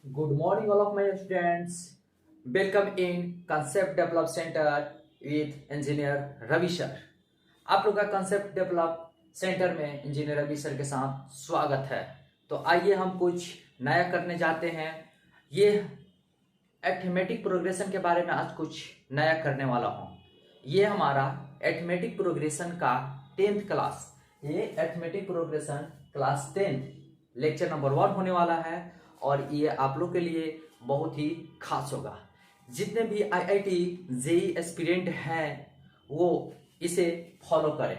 Good morning, all of my students. Welcome in Concept Develop Center with Engineer Ravi sir. आप लोग का concept develop centre में engineer Ravi sir के साथ स्वागत है। तो आइए हम कुछ नया करने जाते हैं। ये अरिथमेटिक प्रोग्रेशन के बारे में आज कुछ नया करने वाला हूँ। ये हमारा अरिथमेटिक प्रोग्रेशन का 10th क्लास, ये arithmetic progression class 10 lecture number 1 होने वाला है और ये आप लोग के लिए बहुत ही खास होगा। जितने भी आईआईटी जेई एस्पिरेंट हैं वो इसे फॉलो करें,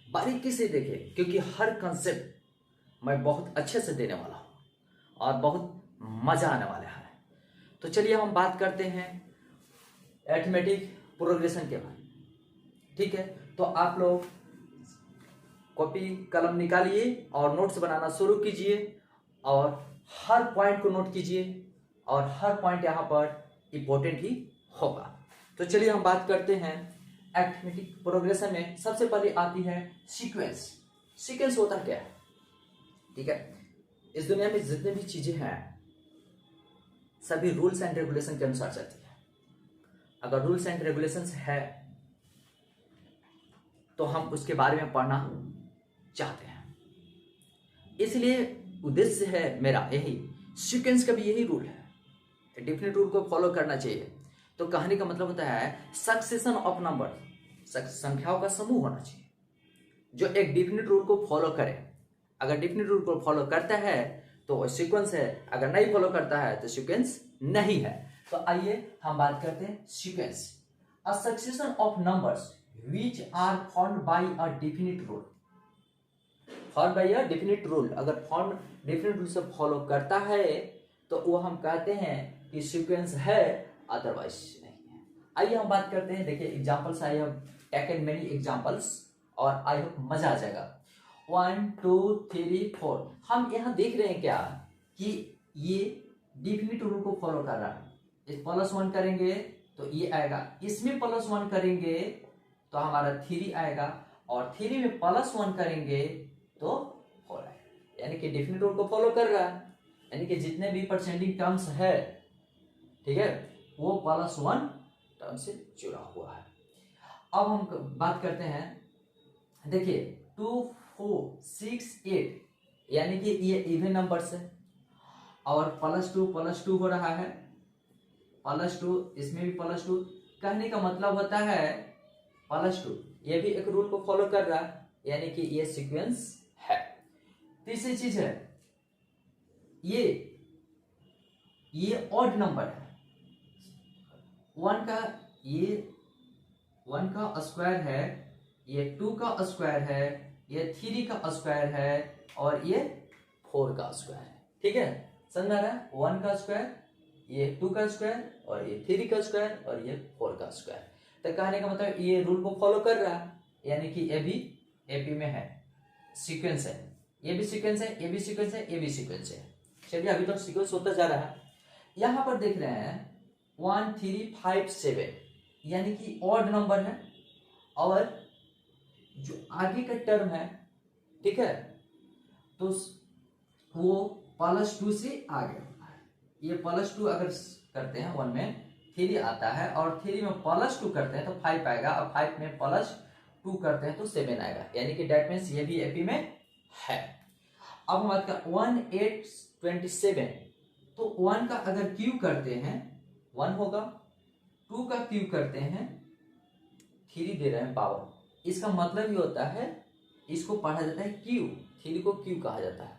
बारीकी से देखें, क्योंकि हर कंसेप्ट मैं बहुत अच्छे से देने वाला हूँ और बहुत मजा आने वाला है। तो चलिए हम बात करते हैं अरिथमेटिक प्रोग्रेशन के बारे में। ठीक है, तो आप लोग कॉपी कलम निकालिए और नोट्स बनाना शुरू कीजिए और हर पॉइंट को नोट कीजिए और हर पॉइंट यहाँ पर इंपॉर्टेंट ही होगा। तो चलिए हम बात करते हैं अरिथमेटिक प्रोग्रेशन में। सबसे पहले आती है सीक्वेंस। सीक्वेंस होता क्या है? ठीक है, इस दुनिया में जितने भी चीजें हैं सभी रूल्स एंड रेगुलेशन के अनुसार चलती है। अगर रूल्स एंड रेगुलेशंस है तो हम उसके बारे में पढ़ना चाहते हैं, इसलिए उद्देश्य है मेरा यही। सीक्वेंस का भी यही रूल है, डेफिनेट रूल को फॉलो करना चाहिए। तो कहने का मतलब होता है सक्सेशन ऑफ नंबर, संख्याओं का समूह होना चाहिए जो एक डेफिनेट रूल को फॉलो करे। अगर डेफिनेट रूल को फॉलो करता है तो वो सीक्वेंस है, अगर नहीं फॉलो करता है तो सीक्वेंस नहीं है। तो आइए हम बात करते हैं sequence. A succession of numbers which are formed by a definite rule. Form by a definite rule, अगर फॉर्म डेफिनेट रूल से फॉलो करता है तो वो हम कहते हैं कि सीक्वेंस है, अदरवाइज नहीं है। आइए हम बात करते हैं। देखिए examples, I have taken many examples और आई होप मजा आ जाएगा। 1 2 3 4 हम यहाँ देख रहे हैं क्या कि ये डेफिनेट रूल को फॉलो कर रहा है। इस +1 करेंगे तो ये आएगा, इसमें +1 करेंगे तो हमारा 3 आएगा और 3 में +1 करेंगे तो 4 आएगा। यानी कि डेफिनेट रूल को फॉलो कर रहा है, यानी कि जितने भी परसेंटिंग टर्म्स है, ठीक है, वो +1 टर्म से जुड़ा हुआ है। अब हम बात करते हैं, देखिए 2 4 6 8 यानी कि ये इवन नंबर्स है और +2 हो रहा है, +2 इसमें भी +2। कहने का मतलब होता है +2 ये भी एक रूल को फॉलो कर रहा है, यानी कि ये सीक्वेंस है। तीसरी चीज है ये ऑड नंबर है। 1 का ये 1 का स्क्वायर है, ये 2 का स्क्वायर है, ये 3 का स्क्वायर है और ये 4 का स्क्वायर है। ठीक है, समझ में आ रहा है? 1 का स्क्वायर, ये 2 का स्क्वायर और ये 3 का स्क्वायर और ये 4 का स्क्वायर। तो कहने का मतलब ये रूल को फॉलो कर रहा है, यानी कि ये भी एपी में है, सीक्वेंस है। ये भी सीक्वेंस है, ये भी सीक्वेंस है, ये भी सीक्वेंस है। चलिए अभी तो सीक्वेंस होता जा रहा है। यहां पर देख रहे हैं 1 3 5 7 यानी कि ऑड नंबर है और जो आगे का टर्म है, ठीक है, तो वो +2 से आगे होता है। ये +2 अगर करते हैं 1 में 3 आता है और 3 में +2 करते हैं तो 5 आएगा और 5 में +2 करते हैं तो 7 आएगा, यानी कि डेट मीन्स ये भी एपी में है। अब हम बात कर 1 8 27, तो 1 का अगर क्यू करते हैं 1 होगा, 2 का क्यू करते हैं 3 दे रहे हैं पावर, इसका मतलब ये होता है इसको पढ़ा जाता है क्यू, 3 को क्यू कहा जाता है।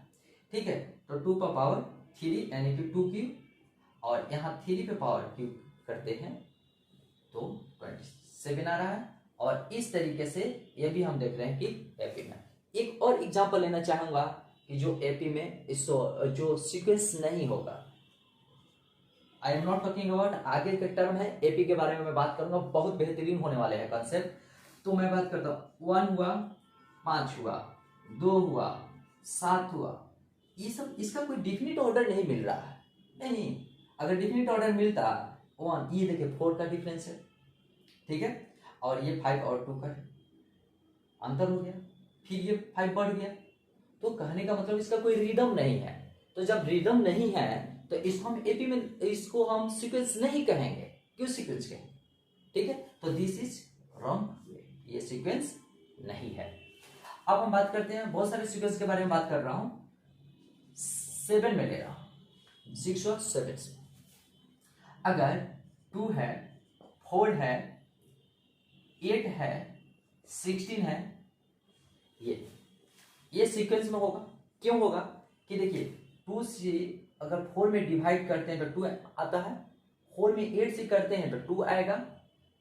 ठीक है, तो 2 का पावर 3 यानी कि 2 क्यू और यहाँ 3 पे पावर क्यू करते हैं तो 27 आ रहा है। और इस तरीके से ये भी हम देख रहे हैं कि एपी में। एक और एग्जांपल लेना चाहूंगा कि जो एपी में जो सीक्वेंस नहीं होगा। I am not talking about आगे के टर्म है, एपी के बारे में मैं बात करूंगा, बहुत बेहतरीन होने वाले हैं कंसेप्ट। तो मैं बात करता हूं 1 हुआ, 5 हुआ, 2 हुआ, 7 हुआ, ये सब इसका कोई डिफिनिट ऑर्डर नहीं मिल रहा है। नहीं, अगर डिफिनिट ऑर्डर मिलता 1, ये देखिए 4 का डिफरेंस है, ठीक है, और ये 5 और 2 का है, अंतर हो गया, फिर ये 5 बढ़ गया, तो कहने का मतलब इसका कोई रिदम नहीं है। तो जब रिदम नहीं है तो इसको हम एपी में, इसको हम सीक्वेंस नहीं कहेंगे। क्यों सीक्वेंस कहेंगे? ठीक है, तो दिस इज रॉन्ग, ये सीक्वेंस नहीं है। अब हम बात करते हैं, बहुत सारे सीक्वेंस के बारे में बात कर रहा हूं, 7 में ले रहा हूं, 6 और 7 से। अगर 2 है, 4 है, 8 है, 16 है, ये सीक्वेंस में होगा। क्यों होगा? कि देखिए 2 से अगर 4 में डिवाइड करते हैं तो 2 आता है, 4 में 8 से करते हैं तो 2 आएगा,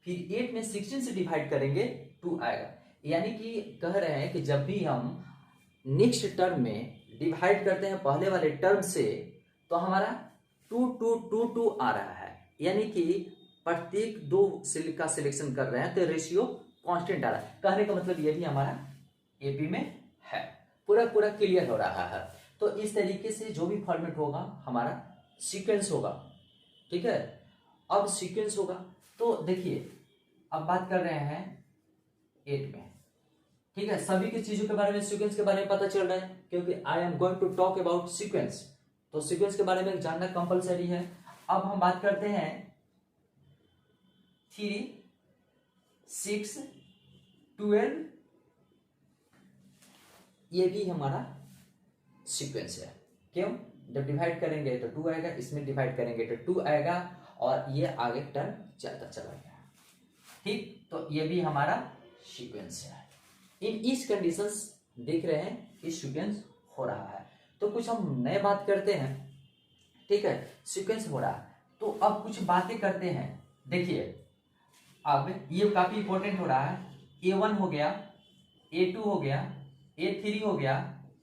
फिर 8 में 16 से डिवाइड करेंगे 2 आएगा। यानी कि कह रहे हैं कि जब भी हम नेक्स्ट टर्म में डिवाइड करते हैं पहले वाले टर्म से, तो हमारा 2 2 2 2 आ रहा है। यानी कि प्रत्येक 2 का सिलेक्शन कर रहे हैं तो रेशियो कांस्टेंट आ रहा है। कहने का मतलब ये भी हमारा एपी में है। पूरा क्लियर हो रहा है। तो इस तरीके से जो भी फॉर्मेट होगा हमारा सीक्वेंस होगा। ठीक है, अब सीक्वेंस होगा तो देखिए अब बात कर रहे हैं 8 में। ठीक है, सभी की चीजों के बारे में, सीक्वेंस के बारे में पता चल रहा है, क्योंकि I am going to talk about sequence, तो सीक्वेंस के बारे में जानना कंपलसरी है। अब हम बात करते हैं 3 6 12, ये भी हमारा सीक्वेंस है। क्यों? जब डिवाइड करेंगे तो 2 आएगा, इसमें डिवाइड करेंगे तो 2 आएगा, और ये आगे टर्म चलता चला गया। ठीक, तो ये भी हमारा सीक्वेंस है। इन इस कंडीशंस देख रहे हैं, इस सीक्वेंस हो रहा है। तो कुछ हम नए बात करते हैं। ठीक है, सीक्वेंस हो रहा है तो अब कुछ बातें करते हैं। देखिए अब ये काफी इंपॉर्टेंट हो रहा है। A1 हो गया, A2 हो गया, A3 हो गया,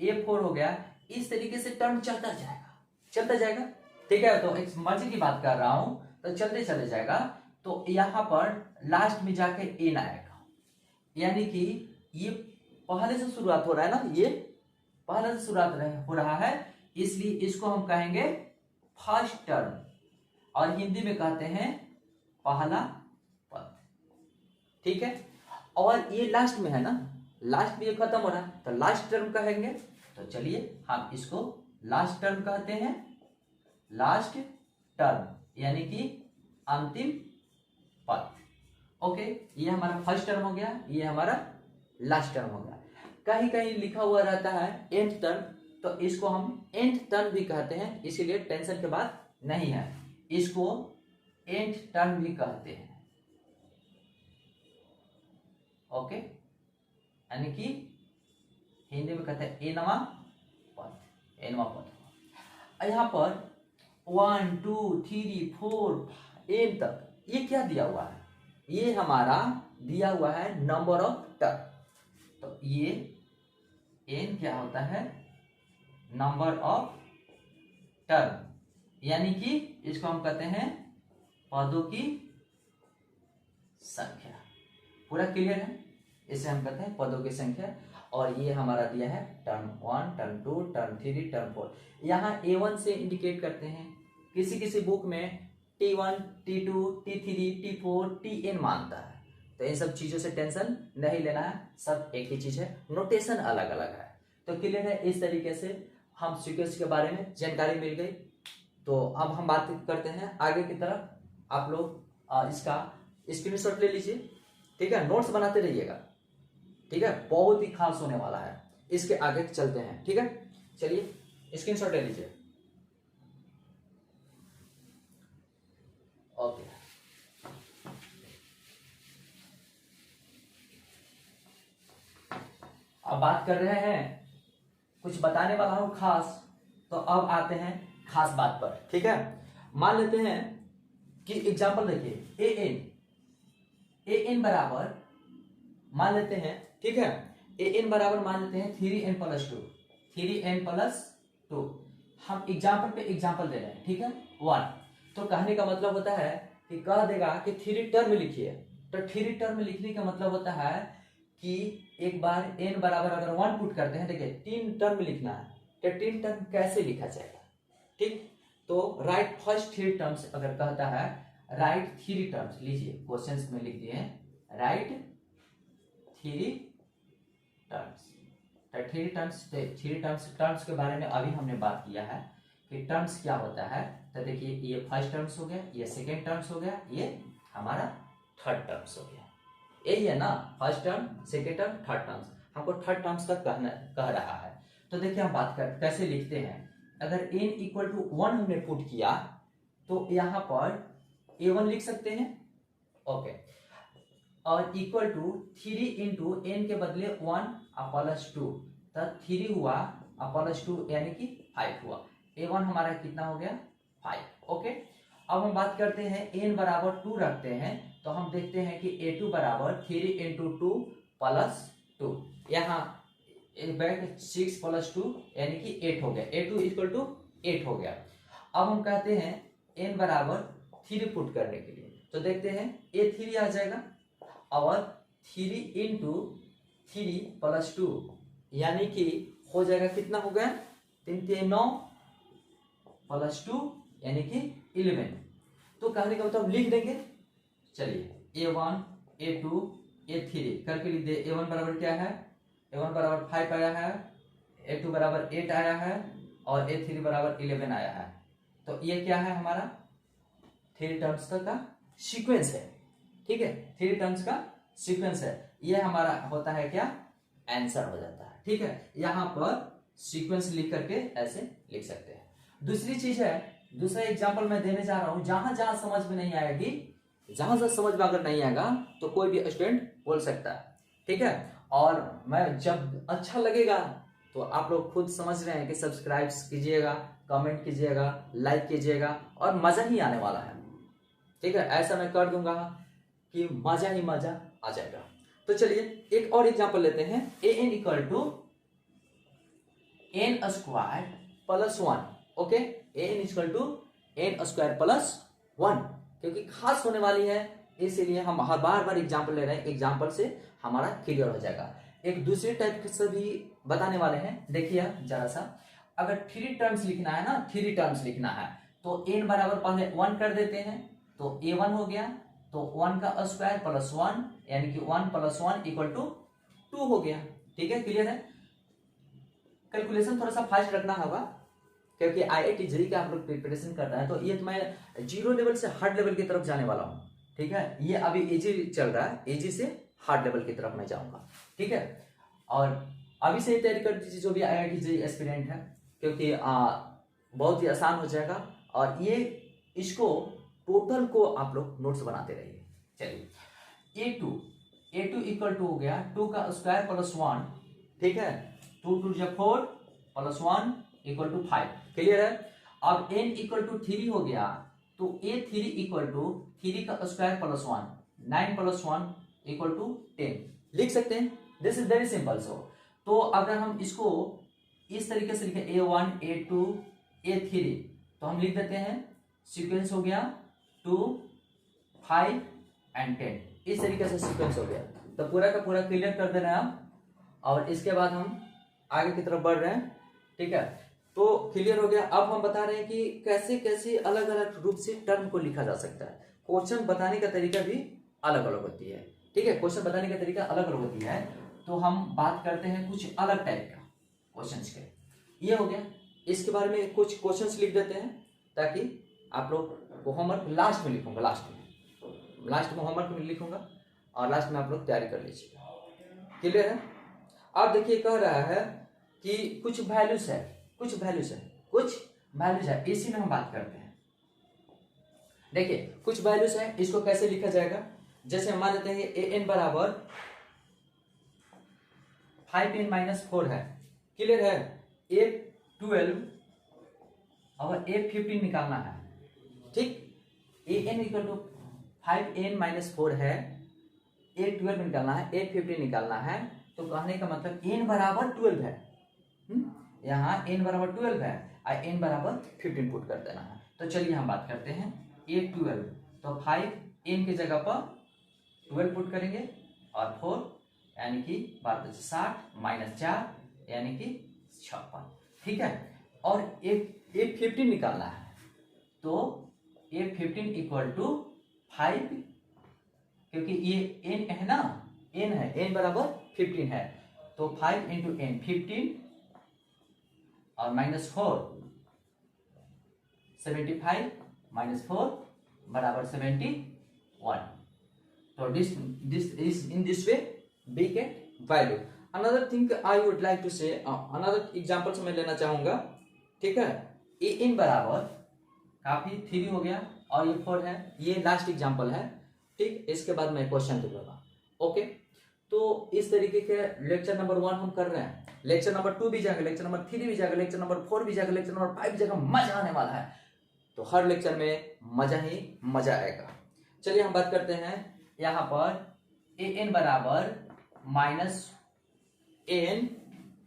A4 हो गया, इस तरीके से टर्म चलता जाएगा। ठीक है, तो एक मजे की बात कर रहा हूं, तो चलते चले जाएगा। तो यहां पर लास्ट में जाके एन आएगा, यानी कि ये पहले से शुरुआत हो रहा है ना, ये पहले से शुरुआत हो रहा है, इसलिए इसको हम कहेंगे फर्स्ट टर्म, और हिंदी में कहते हैं पहला पद। ठीक है, और ये लास्ट में है ना, लास्ट में ये खत्म हो रहा है तो लास्ट टर्म कहेंगे। तो चलिए हम इसको लास्ट टर्म कहते हैं, लास्ट टर्म यानी कि अंतिम पद। ओके, ये हमारा फर्स्ट टर्म हो गया, ये हमारा लास्ट टर्म हो गया। कहीं कहीं लिखा हुआ रहता है एंड टर्म, तो इसको हम एंड टर्म भी कहते हैं, इसीलिए टेंशन के बात नहीं है, इसको एंड टर्म भी कहते हैं। ओके, यानी कि हिंदी में कहते हैं एनवा पद, एनवा पद। यहाँ पर 1 2 3 4 एन तक ये क्या दिया हुआ है? ये हमारा दिया हुआ है नंबर ऑफ टर्म। तो ये एन क्या होता है? नंबर ऑफ टर्म, यानी कि इसको हम कहते हैं पदों की संख्या। पूरा क्लियर है? इसे हम कहते हैं पदों की संख्या। और ये हमारा दिया है टर्म 1, टर्म 2, टर्म 3, टर्म 4। यहाँ A1 से इंडिकेट करते हैं, किसी किसी बुक में T1, T2, T3, T4, Tn मानता है। तो इन सब चीजों से टेंशन नहीं लेना है, सब एक ही चीज है, नोटेशन अलग अलग है। तो क्लियर है? इस तरीके से हम सीक्वेंस के बारे में जानकारी मिल गई। तो अब हम बात करते हैं आगे की तरफ। आप लोग इसका स्क्रीनशॉट ले लीजिए, ठीक है, नोट्स बनाते रहिएगा, ठीक है, बहुत ही खास होने वाला है। इसके आगे चलते हैं, ठीक है, चलिए स्क्रीनशॉट ले लीजिए। ओके, अब बात कर रहे हैं, कुछ बताने वाला हूं खास, तो अब आते हैं खास बात पर, ठीक है। मान लेते हैं कि एग्जांपल देखिए, an बराबर मान लेते हैं, ठीक है, an बराबर मान लेते हैं 3n+2, 3n+2। हम एग्जांपल पे एग्जांपल दे रहे हैं, ठीक है, 1। तो कहने का मतलब होता है कि कह देगा कि 3 टर्म लिखिए। तो 3 टर्म लिखने का मतलब होता है कि एक बार n बराबर अगर 1 पुट करते हैं, देखिए 3 टर्म लिखना है, तो 3 टर्म कैसे लिखा जाएगा? ठीक, तो राइट फर्स्ट 3 टर्म्स अगर कहता है राइट 3 टर्म्स, लीजिए क्वेश्चंस में लिख दिए राइट 3 टर्म्स। तो 3 टर्म्स के बारे में अभी हमने बात किया है। कि टर्म्स क्या होता है। तो देखिए ये फर्स्ट टर्म्स हो गया, ये सेकेंड टर्म्स हो गया, ये हमारा थर्ड टर्म्स हो गया। यही है ना, first term, second term, third terms. हमको थर्ड टर्म्स का कह रहा है। तो देखिए हम बात कर कैसे लिखते हैं। अगर n इक्वल टू 1 हमने पुट किया तो यहाँ पर a1 लिख सकते हैं, ओके। और इक्वल टू 3 इंटू एन के बदले 1 प्लस 2, तब 3 हुआ प्लस 2 यानी कि 5 हुआ। a1 हमारा कितना हो गया, 5, ओके। अब हम बात करते हैं n बराबर 2 रखते हैं, तो हम देखते हैं कि a2 बराबर 3 इंटू 2 प्लस 2, यहाँ 6 प्लस 2 यानी कि 8 हो गया। a2 इक्वल टू 8 हो गया। अब हम कहते हैं n बराबर 3 पुट करने के लिए, तो देखते हैं a3 आ जाएगा और 3 इंटू 3 प्लस 2 यानी कि हो जाएगा, कितना हो गया, 3 9 प्लस 2 यानी कि 11। तो कहने का मतलब लिख देंगे। चलिए a1 a2 a3 करके लिख दे। a1 बराबर क्या है, a1 बराबर 5 आया है, a2 बराबर 8 आया है और a3 बराबर 11 आया है। तो ये क्या है, हमारा 3 टर्म्स का सीक्वेंस है, ठीक है, 3 टर्म्स का सीक्वेंस है। ये हमारा होता है क्या, आंसर हो जाता है, ठीक है। यहाँ पर सीक्वेंस लिख करके ऐसे लिख सकते हैं। दूसरी चीज है, दूसरा एग्जांपल मैं देने जा रहा हूं, जहां जहां समझ में नहीं आएगी, जहां जहां समझ में अगर नहीं आएगा तो कोई भी स्टूडेंट बोल सकता है, ठीक है। और मैं जब अच्छा लगेगा तो आप लोग खुद समझ रहे हैं कि सब्सक्राइब कीजिएगा, कमेंट कीजिएगा, लाइक कीजिएगा और मजा ही आने वाला है, ठीक है। ऐसा मैं कर दूंगा कि मजा ही मजा आ जाएगा। तो चलिए एक और एग्जांपल लेते हैं। an equal to n square plus 1, okay. an equal to n square plus 1, क्योंकि खास होने वाली है इसीलिए हम हर बार एग्जांपल ले रहे हैं। एग्जांपल से हमारा क्लियर हो जाएगा। एक दूसरे टाइप से भी बताने वाले हैं, देखिए जरा सा। अगर 3 टर्म्स लिखना है ना, 3 टर्म्स लिखना है तो n बराबर पहले 1 कर देते हैं, तो a1 हो गया, तो 1 का स्क्वायर प्लस 1 यानी कि 1 प्लस 1 इक्वल टू 2 हो गया, ठीक है, क्लियर है। कैलकुलेशन थोड़ा सा फास्ट रखना होगा क्योंकि IIT JEE का हम लोग प्रिपरेशन कर रहे हैं, तो ये तो मैं 0 लेवल से हार्ड लेवल की तरफ जाने वाला हूँ, ठीक है। ये अभी इजी चल रहा है, इजी से हार्ड लेवल की तरफ मैं जाऊंगा, ठीक है। और अभी से ही तैयारी कर दीजिए जो भी IIT JEE एस्पिरेंट है, क्योंकि बहुत ही आसान हो जाएगा। और ये इसको टोटल को आप लोग नोट्स बनाते रहिए। चलिए a2 इक्वल टू हो गया 2 का स्क्वायर प्लस 1, ठीक है, 2 2 4 प्लस 1 इक्वल टू 5, क्लियर है। अब n इक्वल टू 3 हो गया, तो a3 इक्वल टू 3 का square plus 1, 9 plus 1 equal to 10 लिख सकते हैं। This is very simple. So तो अगर हम इसको इस तरीके से लिखें a1 a2 a3, तो हम लिख देते हैं सीक्वेंस हो गया 2 5 एंड 10, इस तरीके से सीक्वेंस हो गया। तो पूरा का पूरा क्लियर कर दे रहे हैं आप, और इसके बाद हम आगे की तरफ बढ़ रहे हैं, ठीक है। तो क्लियर हो गया। अब हम बता रहे हैं कि कैसे कैसे अलग अलग रूप से टर्म को लिखा जा सकता है। क्वेश्चन बताने का तरीका भी अलग अलग होती है, ठीक है, क्वेश्चन बताने का तरीका अलग अलग होती है। तो हम बात करते हैं कुछ अलग टाइप का क्वेश्चंस के। ये हो गया, इसके बारे में कुछ क्वेश्चंस लिख देते हैं ताकि आप लोग को होमवर्क लास्ट में लिखूंगा, लास्ट में होमवर्क में लिखूंगा और लास्ट में आप लोग तैयारी कर लीजिए, क्लियर है। अब देखिए कह रहा है कि कुछ वैल्यूज है, इसी में हम बात करते हैं। देखिए कुछ वैल्यूज है, इसको कैसे लिखा जाएगा। जैसे हम मान लेते हैं an बराबर 5n-4 है, क्लियर है। a12 और a15 निकालना है, ठीक। an इक्वल टू 5n-4 है, a12 निकालना है, a15 निकालना है। तो कहने का मतलब n बराबर 12 है, यहाँ n बराबर 12 है और n बराबर 15 पुट कर देना है। तो चलिए हम बात करते हैं a12, तो 5n की जगह पर 12 पुट करेंगे और 4 यानी कि 60 माइनस 4 यानी कि 56, ठीक है। और a15 निकालना है, तो a15 इक्वल टू 5, क्योंकि ये n है ना, n बराबर 15 है, तो 5 इंटू n 15 और माइनस 4 75 माइनस 4 बराबर 71. So this is in this way we get value. Another thing I would like to say, another example मैं लेना चाहूंगा, ठीक है. ए एन बराबर काफी 3 हो गया और ये 4 है, ये लास्ट एग्जाम्पल है, ठीक. इसके बाद मैं क्वेश्चन दूंगा. ओके, तो इस तरीके के लेक्चर नंबर 1 हम कर रहे हैं. लेक्चर नंबर 2 भी जाएगा, लेक्चर नंबर 3 भी जाएगा, लेक्चर नंबर 4 भी जाएगा, लेक्चर नंबर 5 भी जाएगा. मजा आने वाला है. तो हर लेक्चर में मजा ही मजा आएगा. चलिए हम बात करते हैं यहाँ पर ए एन बराबर माइनस एन,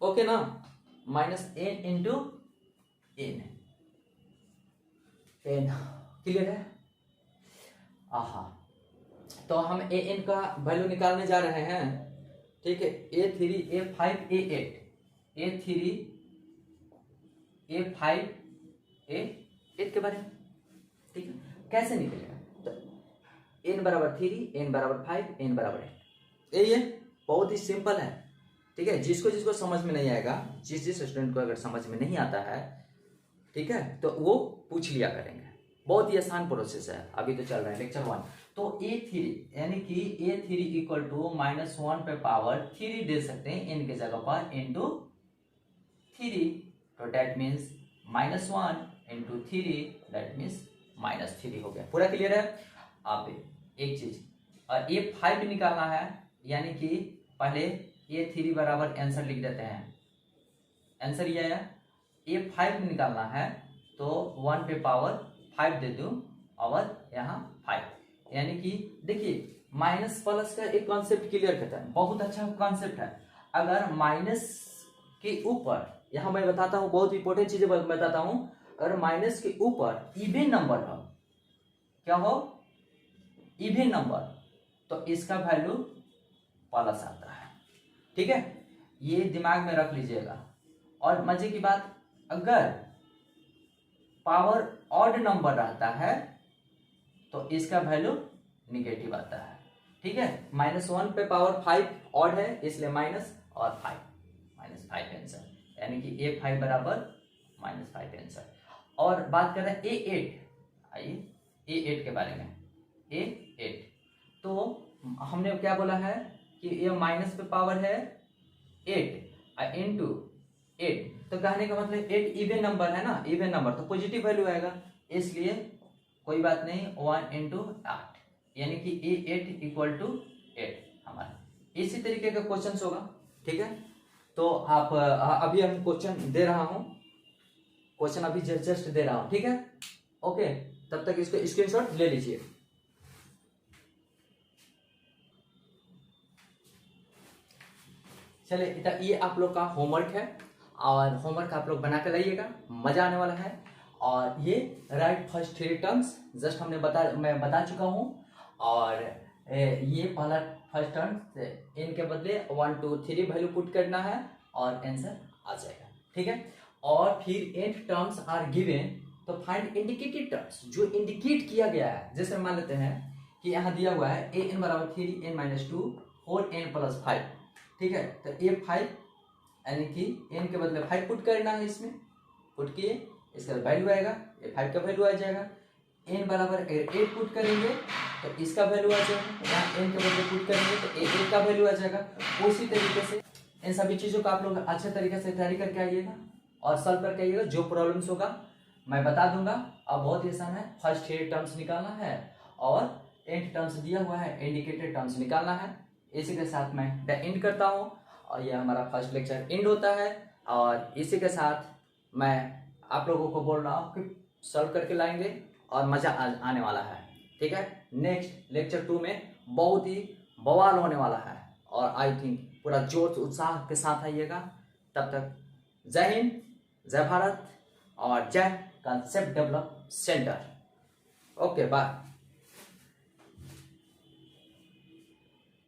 ओके ना, minus n into n. N clear है. आहा, तो हम ए एन का वैल्यू निकालने जा रहे हैं, ठीक है. A3 A5 A8, A3 A5 A8 के बारे में, ठीक है. कैसे निकलेगा? तो n बराबर 3, n बराबर 5, n बराबर 8. ये बहुत ही सिंपल है, ठीक है. जिसको जिसको समझ में नहीं आएगा, जिस स्टूडेंट को अगर समझ में नहीं आता है, ठीक है, तो वो पूछ लिया करेंगे. बहुत ही आसान प्रोसेस है. अभी तो चल रहा है लेक्चर 1. तो A3 यानी कि A3 इक्वल टू -1 पे पावर 3 दे सकते हैं n के जगह पर इंटू 3. तो that means -1 into 3, that means -3 हो गया. पूरा क्लियर है. अब एक चीज और A5 निकालना है, यानी कि पहले A3 बराबर आंसर लिख देते हैं. आंसर ये आया. A5 निकालना है तो 1 पे पावर 5 दे दूं और यहाँ 5, यानी कि देखिए माइनस प्लस का एक कॉन्सेप्ट क्लियर करता है. बहुत अच्छा कॉन्सेप्ट है. अगर माइनस के ऊपर, यहाँ मैं बताता हूँ, बहुत इंपॉर्टेंट चीजें बताता हूँ. अगर माइनस के ऊपर इवन नंबर हो, क्या हो, इवन नंबर, तो इसका वैल्यू प्लस आता है, ठीक है. ये दिमाग में रख लीजिएगा. और मजे की बात, अगर पावर ऑड नंबर रहता है तो इसका वैल्यू निगेटिव आता है, ठीक है. -1 पे पावर 5 ऑड है, इसलिए माइनस और 5 आंसर, यानी कि A5 बराबर -5 आंसर. और बात कर रहे हैं A8. आइए A8 के बारे में. A8 तो हमने क्या बोला है कि ये माइनस पे पावर है 8 इंटू 8. तो कहने का मतलब 8 इवन नंबर है ना, इवन नंबर तो पॉजिटिव वैल्यू आएगा, इसलिए कोई बात नहीं, 1 इंटू 8, यानी कि A8 इक्वल टू 8 हमारा. इसी तरीके का क्वेश्चन होगा, ठीक है. तो आप अभी हम क्वेश्चन दे रहा हूं, क्वेश्चन अभी जस्ट दे रहा हूं, ठीक है. ओके, तब तक इसको स्क्रीनशॉट ले लीजिए. चलिए, ये आप लोग का होमवर्क है और होमवर्क आप लोग बना कर लाइएगा, मजा आने वाला है. और ये राइट फर्स्ट 3 टर्म्स जस्ट मैं बता चुका हूँ. और ये पहला फर्स्ट टर्म, इनके बदले 1 2 3 वैल्यू पुट करना है और आंसर आ जाएगा, ठीक है. और फिर 8 टर्म्स आर गिवन, तो फाइंड इंडिकेटेड टर्म्स, जो इंडिकेट किया गया है. जैसे मान लेते हैं कि यहाँ दिया हुआ है an बराबर 3n-2 और n+5, ठीक है. तो A5 यानी कि n के बदले 5 पुट करना है, इसमें पुट किए, इसका वैल्यू आएगा, A5 का वैल्यू आ जाएगा. n बराबर 8 पुट करेंगे तो इसका वैल्यू आ जाएगा. यहाँ n के बदले पुट करेंगे तो A8 का वैल्यू आ जाएगा. उसी तरीके से इन सभी चीज़ों का आप लोग अच्छे तरीके से तैयारी करके आइएगा और सॉल्व करके आइएगा. जो प्रॉब्लम्स होगा मैं बता दूंगा. अब बहुत ही आसान है, फर्स्ट 8 टर्म्स निकालना है और 8 टर्म्स दिया हुआ है, इंडिकेटेड टर्म्स निकालना है. इसी के साथ मैं द एंड करता हूँ और ये हमारा फर्स्ट लेक्चर एंड होता है. और इसी के साथ मैं आप लोगों को बोल रहा हूँ कि सॉल्व करके लाएंगे और मज़ा आने वाला है, ठीक है. नेक्स्ट लेक्चर 2 में बहुत ही बवाल होने वाला है और आई थिंक पूरा जोश उत्साह के साथ आइएगा. तब तक जय हिंद, जय भारत और जय concept develop centre. Okay, bye.